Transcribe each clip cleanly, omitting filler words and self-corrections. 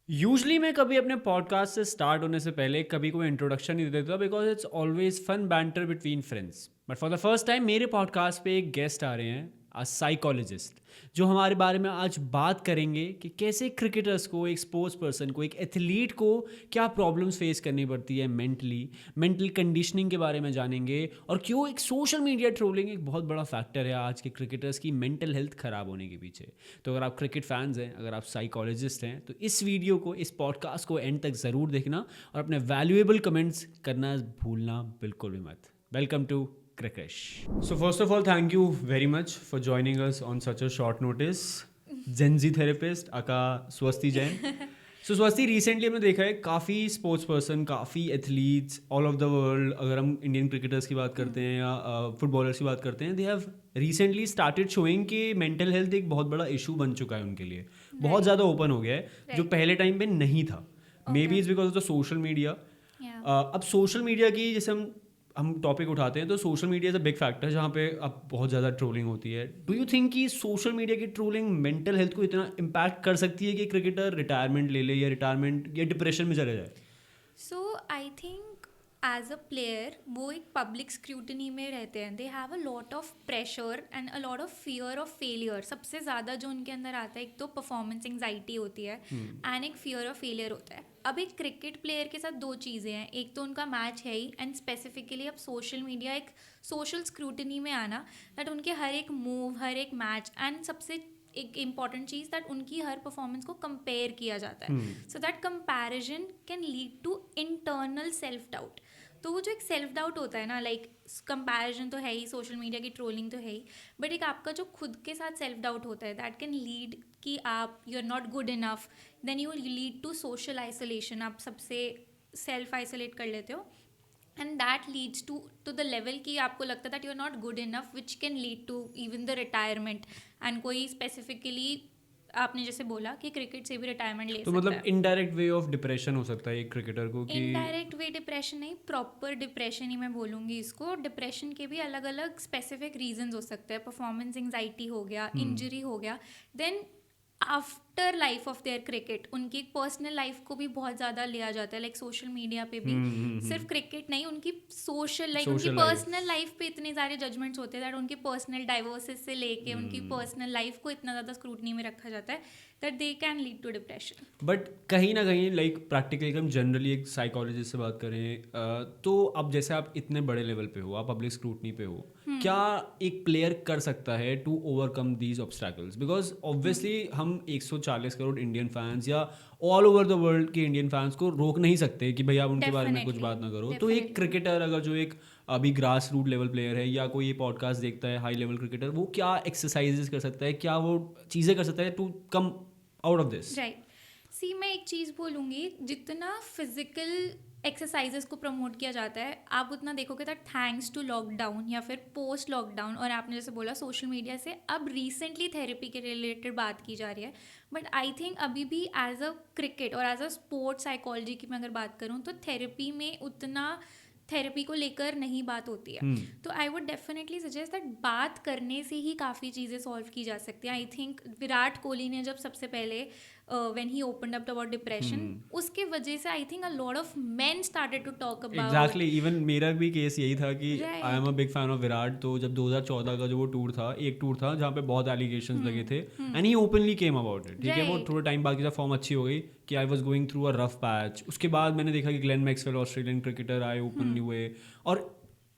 Usually मैं कभी अपने पॉडकास्ट से स्टार्ट होने से पहले कभी कोई इंट्रोडक्शन नहीं देता because it's always fun banter between friends. But for the first time मेरे पॉडकास्ट पे एक गेस्ट आ रहे हैं, अ साइकोलॉजिस्ट, जो हमारे बारे में आज बात करेंगे कि कैसे क्रिकेटर्स को, एक स्पोर्ट्स पर्सन को, एक एथलीट को क्या प्रॉब्लम्स फेस करनी पड़ती है मेंटली, मेंटल कंडीशनिंग के बारे में जानेंगे, और क्यों एक सोशल मीडिया ट्रोलिंग एक बहुत बड़ा फैक्टर है आज के क्रिकेटर्स की मेंटल हेल्थ ख़राब होने के पीछे। तो अगर आप क्रिकेट फैंस हैं, अगर आप साइकोलॉजिस्ट हैं, तो इस वीडियो को, इस पॉडकास्ट को एंड तक ज़रूर देखना और अपने वैल्यूएबल कमेंट्स करना भूलना बिल्कुल भी मत। Welcome to Krikesh. So first of all, thank you very much for joining us on such a short notice. Gen Z therapist Aka Swasti Jain. So Swasti, recently हमने देखा है काफ़ी स्पोर्ट्स पर्सन, काफ़ी athletes all of the world, अगर हम Indian cricketers की बात करते हैं या फुटबॉलर्स की बात करते हैं, they have recently started showing कि मेंटल हेल्थ एक बहुत बड़ा इशू बन चुका है उनके लिए, बहुत ज़्यादा ओपन हो गया है जो पहले टाइम पे नहीं था। May be it's because of the social media. अब सोशल मीडिया की जैसे हम टॉपिक उठाते हैं तो social media is a big factor जहाँ पे अब बहुत ज़्यादा ट्रोलिंग होती है। डू यू थिंक कि सोशल मीडिया की ट्रोलिंग मेंटल हेल्थ को इतना इम्पैक्ट कर सकती है कि क्रिकेटर रिटायरमेंट ले ले या रिटायरमेंट या डिप्रेशन में चले जाए? So I think as a player वो एक पब्लिक स्क्रूटनी में रहते हैं, they have a lot of pressure and a lot of fear of failure. सबसे ज़्यादा जो उनके अंदर आता है, एक तो परफॉर्मेंस एंजाइटी होती है एंड एक फियर ऑफ फेलियर होता है। अब एक क्रिकेट प्लेयर के साथ दो चीज़ें हैं, एक तो उनका मैच है ही, एंड स्पेसिफिकली अब सोशल मीडिया एक सोशल स्क्रूटनी में आना, दैट उनके हर एक मूव, हर एक मैच, एंड सबसे एक इम्पॉर्टेंट चीज़ दैट उनकी हर परफॉर्मेंस को कंपेयर किया जाता है। So that comparison can lead to internal self doubt. तो वो जो एक सेल्फ डाउट होता है ना, लाइक कंपैरिजन तो है ही, सोशल मीडिया की ट्रोलिंग तो है ही, बट एक आपका जो खुद के साथ सेल्फ डाउट होता है, दैट कैन लीड कि आप you are not good enough, then you lead to social isolation. आप सबसे सेल्फ आइसोलेट कर लेते हो, and that leads to the level कि आपको लगता है that you are not good enough, which can lead to even the retirement. And कोई स्पेसिफिकली आपने जैसे बोला कि क्रिकेट से भी रिटायरमेंट ले तो सकता मतलब है। इनडायरेक्ट वे ऑफ डिप्रेशन हो सकता है एक क्रिकेटर को कि इनडायरेक्ट वे डिप्रेशन नहीं, प्रॉपर डिप्रेशन ही मैं बोलूँगी इसको। डिप्रेशन के भी अलग अलग स्पेसिफिक रीजंस हो सकते हैं। परफॉर्मेंस एंजाइटी हो गया, इंजरी हो गया, then after life of their cricket उनकी पर्सनल लाइफ को भी बहुत ज़्यादा लिया जाता है, लाइक सोशल मीडिया पे भी। सिर्फ क्रिकेट नहीं, उनकी सोशल, लाइक उनकी सोशल पर्सनल लाइफ। लाइफ पे इतने सारे जजमेंट्स होते हैं दैट उनकी पर्सनल डाइवर्सिस से लेके उनकी पर्सनल लाइफ को इतना ज़्यादा स्क्रूटनी में रखा जाता है that they can lead to depression. But कहीं ना कहीं लाइक प्रैक्टिकली हम जनरली एक साइकोलॉजिस्ट से बात करें, तो अब जैसे आप इतने बड़े लेवल पे हो, आप पब्लिक स्क्रूटनी पे हो, क्या एक प्लेयर कर सकता है to overcome these obstacles? Because obviously हम 140 करोड़ इंडियन फैंस या ऑल ओवर द वर्ल्ड के इंडियन फैंस को रोक नहीं सकते कि भाई आप उनके बारे में कुछ बात ना करो। तो एक क्रिकेटर अगर जो एक अभी ग्रास रूट लेवल प्लेयर है या कोई ये पॉडकास्ट देखता है, हाई लेवल क्रिकेटर, वो क्या एक्सरसाइजेस कर सकता है, क्या वो चीज़ें कर सकता है to come out of this? Right. See मैं एक चीज़ बोलूँगी, जितना फिजिकल एक्सरसाइजेस को प्रमोट किया जाता है, आप उतना देखोगे दैट थैंक्स टू लॉकडाउन या फिर पोस्ट लॉकडाउन, और आपने जैसे बोला सोशल मीडिया से अब रिसेंटली थेरेपी के रिलेटेड बात की जा रही है। बट आई थिंक अभी भी एज अ क्रिकेट और एज अ स्पोर्ट्स साइकोलॉजी की मैं अगर बात करूँ तो थेरेपी में उतना थेरेपी को लेकर नहीं बात होती है। तो I would definitely suggest that बात करने से ही काफ़ी चीज़ें सॉल्व की जा सकती हैं। आई थिंक विराट कोहली ने जब सबसे पहले when he opened up about depression, उसके वजह से I think a lot of men started to talk about. Exactly, even मेरा भी केस यही था कि I am right. A big fan of Virat. तो जब 2014 का जो वो टूर था, एक टूर था जहाँ पे बहुत एलिगेशंस लगे थे, and he openly came about it. ठीक है, वो राइट। थोड़ा टाइम बाद की फॉर्म अच्छी हो गई कि I was going through a rough patch. उसके बाद मैंने देखा कि ग्लेन मैक्सवेल ऑस्ट्रेलियन क्रिकेटर आए, ओपनली हुए, और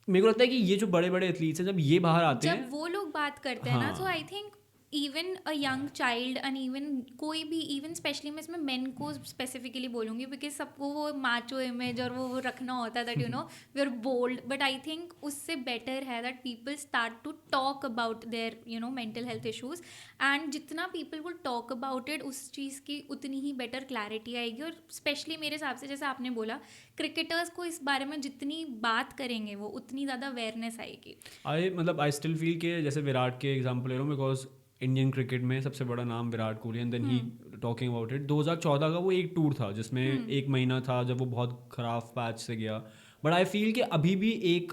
मेरे को लगता है कि ये जो बड़े बड़े एथलीट्स हैं जब ये बाहर आते जब हैं, वो लोग बात करते हैं ना, तो हाँ, I think even a young child and even कोई भी, इवन स्पेशली मैं इसमें मेन को स्पेसिफिकली बोलूँगी बिकॉज सबको वो माचो इमेज और वो रखना होता है that you know we are bold, but I think उससे बेटर है that people start to talk about their you know mental health issues. And जितना people will talk about it, उस चीज़ की उतनी ही बेटर क्लैरिटी आएगी। और स्पेशली मेरे हिसाब से जैसे आपने बोला, क्रिकेटर्स को इस बारे में जितनी बात करेंगे वो उतनी ज़्यादा अवेयरनेस आएगी। आई स्टिल फील के जैसे विराट के एग्जांपल ले रहा हूँ बिकॉज इंडियन क्रिकेट में सबसे बड़ा नाम Virat Kohli, and then he talking about it. 2014 का वो एक टूर था जिसमें एक महीना था जब वो बहुत ख़राब पैच से गया, बट आई फील कि अभी भी एक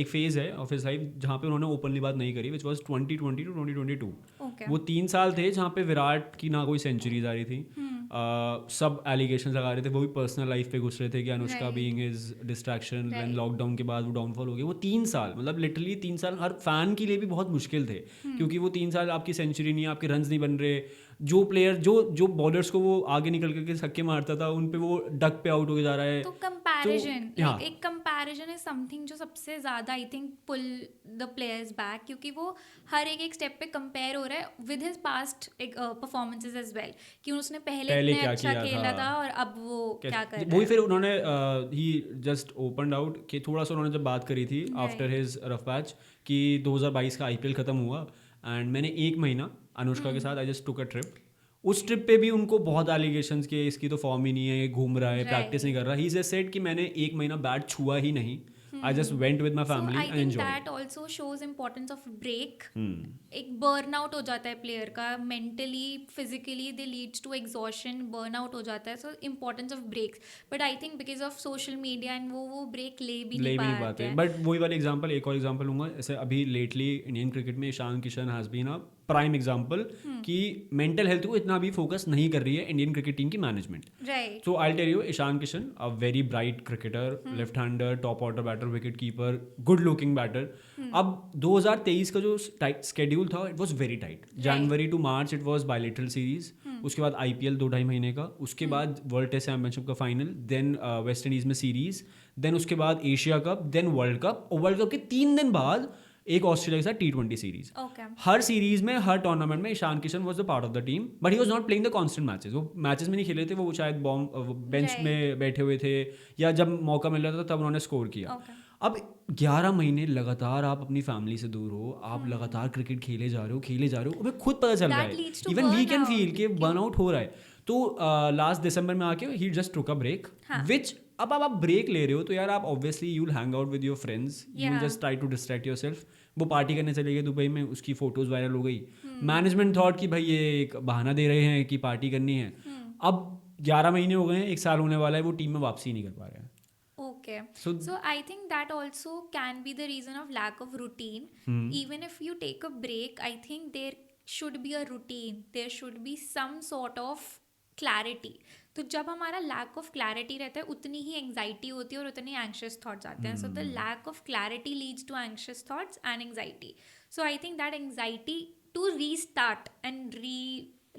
फेज़ है ऑफ हिज लाइफ जहाँ पे उन्होंने ओपनली बात नहीं करी, विच वॉज 2020 टू 2022। ओके। वो 3 साल थे जहाँ पे विराट की ना कोई सेंचुरीज आ रही थी, सब एलिगेशन लगा रहे थे, वो भी पर्सनल लाइफ पे घुस रहे थे कि Anushka Right. Being is distraction, when Right. Lockdown के बाद वो डाउनफॉल हो गया। वो 3 साल, मतलब लिटरली 3 साल हर फैन के लिए भी बहुत मुश्किल थे, क्योंकि वो 3 साल आपकी सेंचुरी नहीं है, आपके रन्स नहीं बन रहे, जो प्लेयर जो बॉलर्स को वो आगे निकल करके छक्के मारता था उन पे वो डक पे आउट हो जा रहा है। तो कंपैरिजन, हाँ। लाइक एक कंपैरिजन इज समथिंग जो सबसे ज़्यादा I think pull the players back, क्योंकि वो हर एक स्टेप पे कंपेयर हो रहा है with his past performances as well, कि उसने पहले इतने क्या अच्छा किया खेला था। था और अब वो क्या कर रहा वही है। फिर उन्होंने ही जस्ट ओपनड आउट कि थोड़ा सा उन्होंने जब बात करी थी आफ्टर हिज रफ पैच कि 2022 का आईपीएल खत्म हुआ एंड मैंने 1 महीना अनुष्का के साथ I just took a trip. उस ट्रिप पे भी उनको बहुत एलिगेशंस किए, इसकी तो फॉर्म ही नहीं है, ये घूम रहा है, प्रैक्टिस नहीं कर रहा। ही सेड कि मैंने 1 महीना बैट छुआ ही नहीं, I just went with my so family I and think enjoyed. That also shows importance of break. एक बर्नआउट हो जाता है प्लेयर का, mentally physically they leads to exhaustion, burnout हो जाता है। So importance of breaks, but I think because of social media and वो break ले भी नहीं पाते हैं। बट वही वाले एग्जांपल, एक और एग्जांपल लूंगा, जैसे अभी लेटली इंडियन क्रिकेट में Ishan Kishan has been a prime example कि मेंटल हेल्थ को इतना भी फोकस नहीं कर रही है इंडियन क्रिकेट टीम की management. Right. So I tell you, Ishan Kishan a very bright cricketer, left hander, top order batter, wicket keeper, good looking batter. अब 2023 का जो स्केड्यूल था it was very tight. January to March it was bilateral series, उसके बाद IPL 2-2.5 महीने का, उसके बाद वर्ल्ड टेस्ट चैंपियनशिप का फाइनल, देन वेस्ट इंडीज में सीरीज, देन उसके बाद Asia Cup, then World Cup, और वर्ल्ड कप के 3 दिन बाद एक ऑस्ट्रेलिया के साथ T20 सीरीज। ओके। हर सीरीज में, हर टूर्नामेंट में Ishan Kishan was the part of the team, but he was not playing the constant matches. वो मैचेस में नहीं खेले थे, वो शायद बेंच Right. में बैठे हुए थे, या जब मौका मिल रहा था तब उन्होंने स्कोर किया। Okay. अब 11 महीने लगातार आप अपनी फैमिली से दूर हो, आप लगातार क्रिकेट खेले जा रहे हो, हमें खुद पता चल रहा That है, leads to even we can burnout. Feel कि बर्नआउट हो रहा है। तो लास्ट दिसंबर में आके ही जस्ट टुक अ ब्रेक, विच अब आप ब्रेक ले रहे हो तो यार आप obviously you will hang out with your friends, you will just try to distract yourself. वो पार्टी करने चले गए दुबई में, उसकी फोटोज वायरल हो गई, मैनेजमेंट थॉट कि भाई ये एक बहाना दे रहे हैं कि पार्टी करनी है। अब 11 महीने हो गए हैं, 1 साल होने वाला है, वो टीम में वापसी नहीं कर पा रहे हैं। Okay. So- So I think that also can be the reason of lack of routine. Even if you take a break, I think there should be a routine. There should be some sort of clarity. तो जब हमारा lack of clarity रहता है उतनी ही anxiety होती है और उतनी anxious thoughts आते हैं. So the lack of clarity leads to anxious thoughts and anxiety. So I think that anxiety to restart and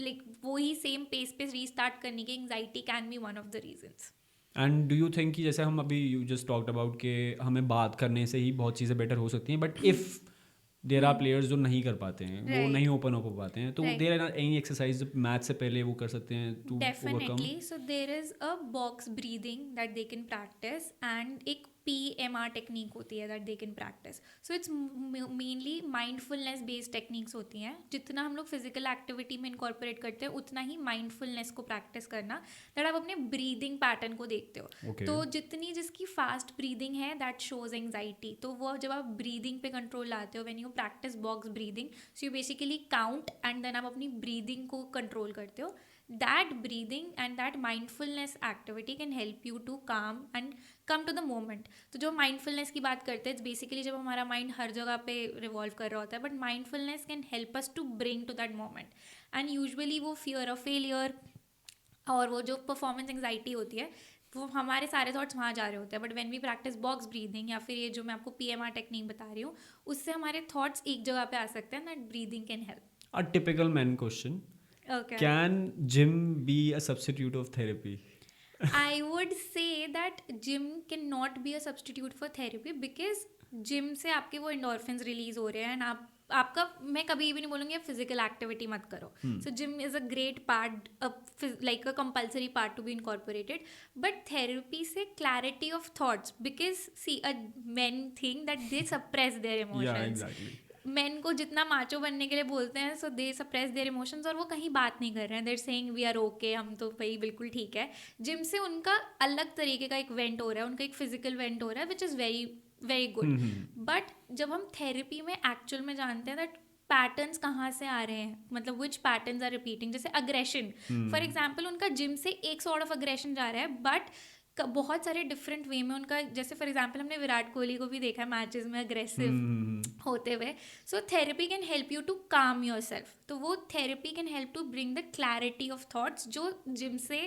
like वही same pace पे restart करने की anxiety can be one of the reasons. And do you think कि जैसे हम अभी you just talked about कि हमें बात करने से ही बहुत चीज़ें बेटर हो सकती हैं, but if there are players जो नहीं कर पाते हैं, वो Right. नहीं ओपन अप हो पाते हैं, तो Right. There are any exercise match से पहले वो कर सकते हैं to overcome? Definitely. So there is a box breathing that they can practice and एक PMR technique होती है that they can practice. So it's mainly mindfulness based techniques होती हैं. जितना हम लोग physical activity में incorporate करते हैं उतना ही mindfulness को practice करना, that आप अपने breathing pattern को देखते हो. Okay. तो जितनी जिसकी fast breathing है that shows anxiety. तो वो जब आप breathing पे control लाते हो, when you practice box breathing, so you basically count and then आप अपनी breathing को control करते हो. That breathing and that mindfulness activity can help you to calm and come to the moment. तो जो mindfulness की बात करते हैं, it's basically जब हमारा mind हर जगह पे revolve कर रहा होता है, but mindfulness can help us to bring to that moment. And usually वो fear of failure और वो जो performance anxiety होती है, वो हमारे सारे थॉट्स वहाँ जा रहे होते हैं, but when we practice box breathing या फिर ये जो मैं आपको PMR टेक्निक बता रही हूँ, उससे हमारे थॉट्स एक जगह पे आ सकते हैं, that breathing can help. A typical man question, Okay. Can gym be a substitute of therapy? I would say that gym cannot be a substitute for therapy because gym से आपके वो endorphins release हो रहे हैं and आपका मैं कभी भी नहीं बोलूँगी आप physical activity मत करो. So gym is a great part, like a compulsory part to be incorporated. But therapy से clarity of thoughts, because see men think that they suppress their emotions. Yeah, exactly. Main को जितना macho बनने के लिए बोलते हैं, सो दे suppress their emotions, और वो कहीं बात नहीं कर रहे हैं, देर सेइंग वी आर ओके, हम तो भाई बिल्कुल ठीक है. जिम से उनका अलग तरीके का एक वेंट हो रहा है, उनका एक फिजिकल वेंट हो रहा है, which is very very good. But जब हम थेरेपी में एक्चुअल में जानते हैं दैट पैटर्न्स कहाँ से आ रहे हैं, मतलब विच पैटर्न्स आर रिपीटिंग, जैसे अग्रेशन फॉर एग्जाम्पल, उनका जिम से एक सॉर्ट ऑफ अग्रेशन जा रहा है, बट बहुत सारे डिफरेंट वे में उनका, जैसे फॉर एग्जांपल हमने विराट कोहली को भी देखा है मैचेस में अग्रेसिव होते हुए. So therapy can help you to calm yourself. तो वो therapy can help to bring the clarity of thoughts जो जिम से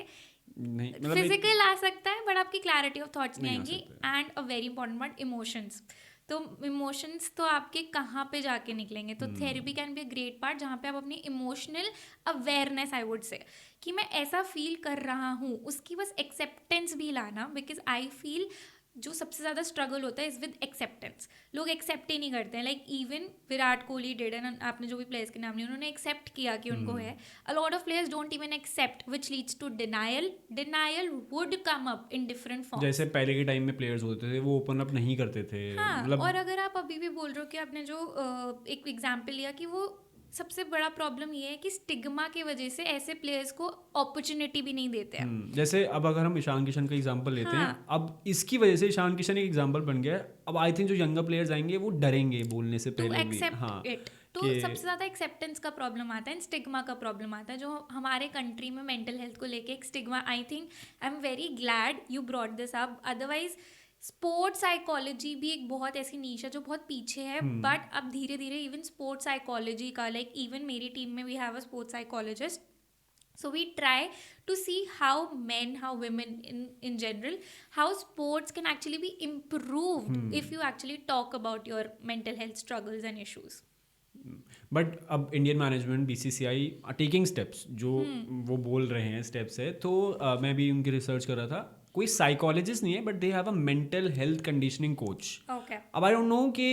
नहीं मतलब फिजिकल आ सकता है बट आपकी क्लैरिटी ऑफ थॉट्स नहीं नहीं आ आएंगी. सकता and a very important part, emotions. तो इमोशंस तो आपके कहाँ पे जाके निकलेंगे. तो therapy can be a great part जहाँ पे आप अपनी emotional awareness, I would say, कि मैं ऐसा फील कर रहा हूँ, उसकी बस एक्सेप्टेंस भी लाना. बिकॉज आई फील जो सबसे ज़्यादा स्ट्रगल होता है इज विद एक्सेप्टेंस. लोग एक्सेप्ट ही नहीं करते हैं. Like even Virat Kohli did, and आपने जो भी प्लेयर्स के नाम लिए उन्होंने एक्सेप्ट किया कि उनको है. A lot of players don't even accept, which leads to denial would come up in different form. जैसे पहले के टाइम में प्लेयर्स होते थे वो ओपन अप नहीं करते थे. हाँ, मतलब और अगर आप अभी भी बोल रहे हो कि आपने जो एक एग्जाम्पल लिया कि वो सबसे बड़ा प्रॉब्लम ये है कि स्टिग्मा की वजह से ऐसे प्लेयर्स को अपॉर्चुनिटी भी नहीं देते हैं. जैसे अब अगर हम ईशान किशन का एग्जांपल लेते हैं, हाँ. अब इसकी वजह से ईशान किशन एक एग्जांपल बन गया है. अब आई थिंक जो यंगर प्लेयर्स आएंगे वो डरेंगे बोलने से टू पहले भी. एक्सेप्ट हाँ इट. तो कि- सबसे ज़्यादा एक्सेप्टेंस का प्रॉब्लम आता है, स्टिग्मा का प्रॉब्लम आता है, जो हमारे कंट्री में मेंटल हेल्थ को लेके एक stigma. I think I am very glad you brought this up. Otherwise sports psychology भी एक बहुत ऐसी नीश है जो बहुत पीछे है. बट अब धीरे धीरे इवन स्पोर्ट्स साइकोलॉजी का, लाइक इवन मेरी टीम में we have a sports psychologist. So we try to see how men, how women in general, how sports can actually be improved if you actually talk about your mental health struggles and issues. But अब Indian management BCCI taking steps जो वो बोल रहे हैं steps है. तो मैं भी उनकी रिसर्च कर रहा था. कोई साइकोलॉजिस्ट नहीं है but they have a mental health conditioning coach. Okay. अब आई डोंट नो कि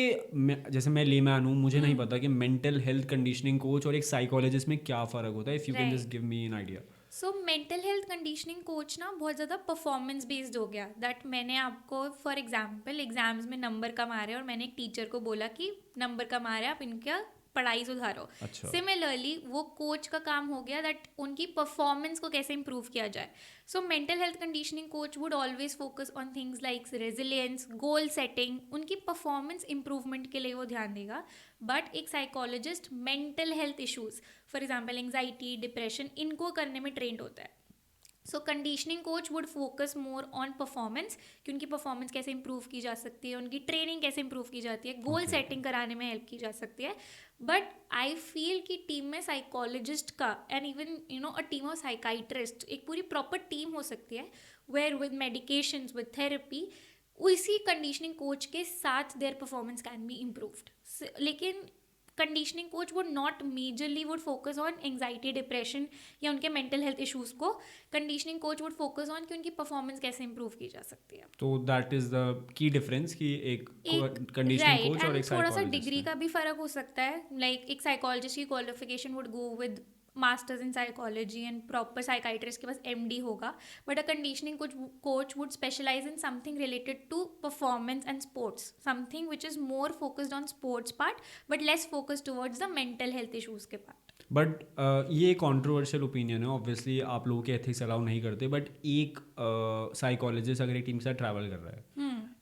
जैसे मैं लेमैन हूँ, मुझे नहीं पता कि मेंटल हेल्थ कंडीशनिंग कोच और एक साइकोलॉजिस्ट में क्या फ़र्क होता है. If you can Right. Just give me an idea. So mental health conditioning coach ना बहुत ज़्यादा परफॉर्मेंस बेस्ड हो गया. दैट मैंने आपको फॉर एग्जांपल एग्जाम्स में नंबर कम आ रहे हैं और मैंने एक टीचर को बोला कि नंबर कम आ रहे हैं, आप इनका पढ़ाई सुधारो. अच्छा. सिमिलरली वो कोच का काम हो गया दैट उनकी परफॉर्मेंस को कैसे इंप्रूव किया जाए. So mental health conditioning coach would always focus on things like resilience, goal setting. उनकी परफॉर्मेंस इंप्रूवमेंट के लिए वो ध्यान देगा. बट एक psychologist mental health issues, for example anxiety, depression, इनको करने में ट्रेंड होता है. So conditioning coach would focus more on performance, कि उनकी परफॉर्मेंस कैसे इंप्रूव की जा सकती है, उनकी ट्रेनिंग कैसे इंप्रूव की जाती है, गोल सेटिंग कराने में हेल्प की जा सकती है. बट आई फील कि टीम में साइकोलॉजिस्ट का and even you know a team of psychiatrist, एक पूरी प्रॉपर टीम हो सकती है where with medications, with therapy, उसी कंडीशनिंग कोच के साथ their performance can be improved. लेकिन conditioning coach would not majorly would focus on anxiety, depression या उनके मेंटल हेल्थ इश्यूज़ को. Conditioning coach would focus on कि उनकी परफॉर्मेंस कैसे इंप्रूव की जा सकती है. तो that is the key difference कि एक कंडीशनिंग कोच और एक थोड़ा सा साइकोलॉजिस्ट. डिग्री का भी फर्क हो सकता है. लाइक एक साइकोलॉजिस्ट की qualification would go with masters in psychology and proper psychiatrist के पास MD होगा. But a conditioning coach would specialise in something related to performance and sports, something which is more focused on sports part but less focused towards the mental health issues के part. But ये controversial opinion है. Obviously आप लोगों के ethics allow नहीं करते. But एक psychologist अगर एक टीम के साथ ट्रैवल कर रहा है,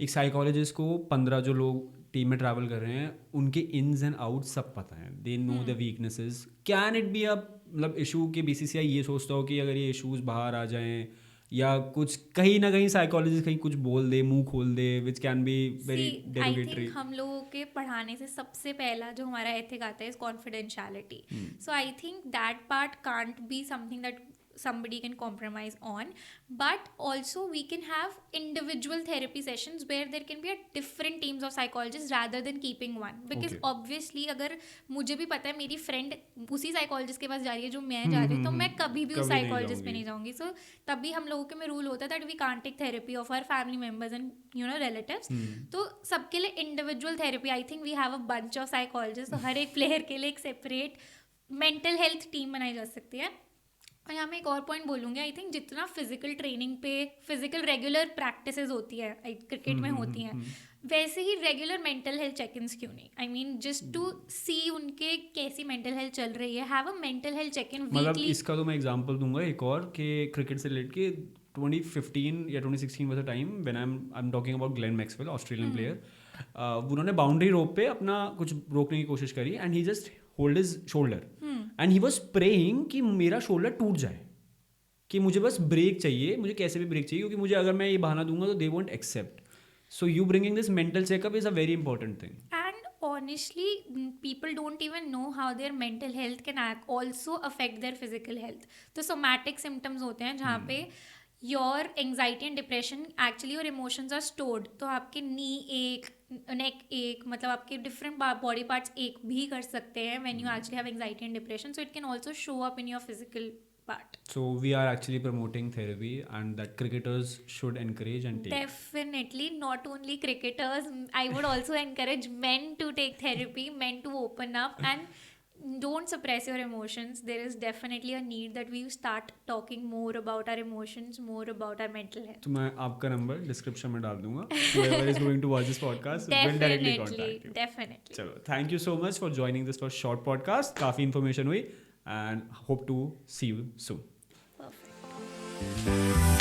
एक साइकोलॉजिस्ट को 15 जो लोग टीम में ट्रैवल कर रहे हैं उनके इन्स एंड आउट्स सब पता है. They know the weaknesses. Can it be a मतलब इशू कि बीसीसीआई ये सोचता हो कि अगर ये इशूज़ बाहर आ जाएं या कुछ कहीं ना कहीं साइकोलॉजिस्ट कहीं कुछ बोल दे, मुंह खोल दे, which can be very derogatory. हम लोगों के पढ़ाने से सबसे पहला जो हमारा एथिक आता है is confidentiality. So I think that part can't be something that somebody can compromise on, but also we can have individual therapy sessions where there can be a different teams of psychologists rather than keeping one, because obviously अगर मुझे भी पता है मेरी friend उसी psychologist के पास जा रही है जो मैं जा रही हूँ, तो मैं कभी भी उस साइकोलॉजिस्ट पे नहीं जाऊँगी. सो तभी हम लोगों के में रूल होता है that we can't take therapy of our family members and you know relatives. तो सबके लिए individual therapy. I think we have a bunch of psychologist. तो हर एक प्लेयर के लिए एक सेपरेट मेंटल हेल्थ टीम बनाई जा सकती है. और यहाँ मैं एक और पॉइंट बोलूँगी. आई थिंक जितना फिजिकल ट्रेनिंग पे फिजिकल रेगुलर प्रैक्टिसेस होती है क्रिकेट में होती हैं, वैसे ही regular mental health check ins क्यों नहीं. I mean just to see उनके कैसी मेंटल हेल्थ चल रही है. Have a mental health check in मतलब वीकली. इसका तो मैं एग्जांपल दूंगा एक और कि क्रिकेट से रिलेटेड के 2015 या 2016 was the time when I am talking about Glenn Maxwell, Australian player. उन्होंने बाउंड्री रोप पे अपना कुछ रोकने की कोशिश करी and he just hold his shoulder and he was praying कि मेरा शोल्डर टूट जाए. कि मुझे बस ब्रेक चाहिए, मुझे कैसे भी ब्रेक चाहिए, क्योंकि मुझे अगर मैं ये बहाना दूंगा तो they won't accept. So you bringing this mental checkup is a very important thing. And honestly, people don't even know how their mental health can also affect their physical health. तो somatic symptoms होते हैं जहाँ पे your anxiety and depression actually your emotions are stored. तो आपके नी एक, neck एक, मतलब आपके different body parts एक भी कर सकते हैं when you actually have anxiety and depression. So it can also show up in your physical part. So we are actually promoting therapy and that cricketers should encourage and take. Definitely, not only cricketers. I would also encourage men to take therapy, men to open up and don't suppress your emotions. There is definitely a need that we start talking more about our emotions, more about our mental health. तो मैं आपका number description में डाल दूंगा. Whoever is going to watch this podcast will directly contact you. Definitely. चलो, thank you so much for joining this for short podcast. काफ़ी information हुई and hope to see you soon. Perfect.